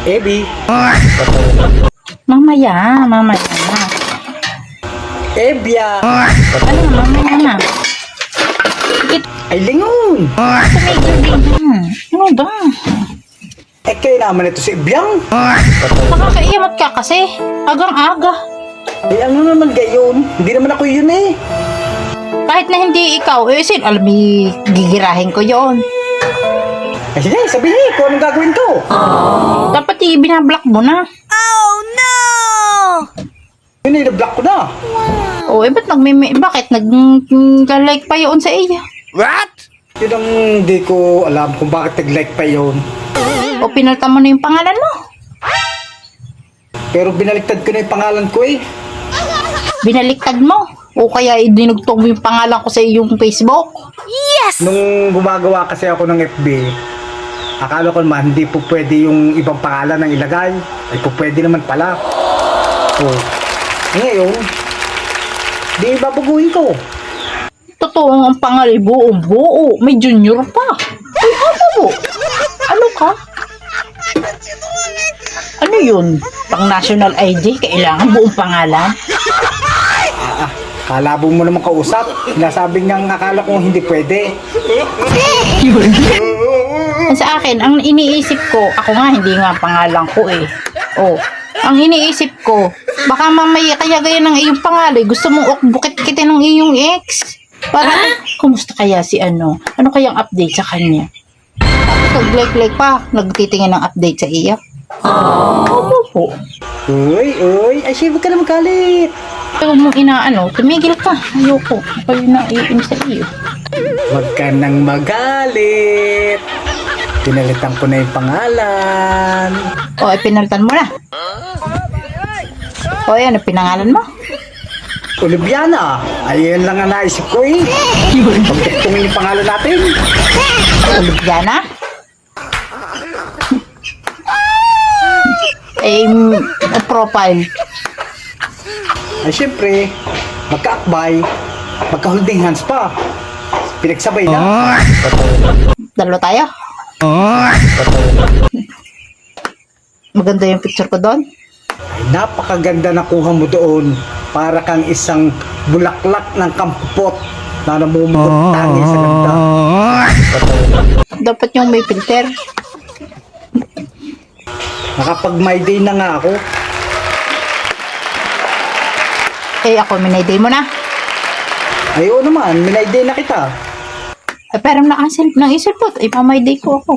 Ebi. Mamaya na. Ebya. Ano, mamaya na. Ay, lingon. Tumigil din. Ano ba? Eh, kayo naman ito si Ebyang. Nakakaiyamat ka kasi. Agang-aga. Eh, ano naman gayon? Hindi naman ako yun eh. Kahit na hindi ikaw, gigirahin ko yon. Eh, sige, sabihin kung anong gagawin ko. Dapat binablock mo na. Yun eh, na-block ko na. O, ba't bakit nag-like pa yun sa iya? Yun ang hindi ko alam kung bakit nag-like pa yun. O, pinalta mo na yung pangalan mo. Pero binaliktad ko na yung pangalan ko eh. Binaliktad mo. O kaya dinugtong mo yung pangalan ko sa iyong Facebook. Nung gumagawa kasi ako ng FB, akala ko naman hindi po pwede yung ibang pangalan ang ilagay. Ay po pwede naman pala. So, ngayon, di babaguhin ko. Totoo ang pangalan, buo. May junior pa. Ay, po. Ano ka? Ano yun? Pang national ID, kailangan buong pangalan? Kalabong mo naman kausap. Sinasabing niyang akala ko hindi pwede. Sa akin, ang iniisip ko, ako nga, hindi nga pangalan ko eh. Oh, ang iniisip ko, baka mamaya kaya gaya ng iyong pangalan, gusto mong bukit kita ng iyong ex. Para, kumusta kaya si ano? Ano kayang update sa kanya? Tapos nag-like pa, nagtitingin ng update sa iya. Ano po? Uy, ay siya, huwag ka na magalit. Huwag mong tumigil ka. Ayoko. Ako yung naiinis sa iyo. Huwag ka nang magalit. Pinalitan ko na yung pangalan. O, pinalitan mo na. O, yan, pinangalan mo. Oliviana. Ayun lang ang naisip ko eh. Pagkaktungin yung pangalan natin. Oliviana? Profile. Ay syempre, magka-akbay, magka-holding hands pa. Pinagsabay na. Dalawa tayo? Maganda yung picture ko doon. Ay, napakaganda na kuha mo doon. Para kang isang bulaklak ng kampupot na namumugot tangi sa ganda. Dapat yung may filter. Nakapag-my day na nga ako. Eh, ako, minayday mo na. Ay, oo naman, minay day na kita. Pero nang isilpot, ipamay day ko ako.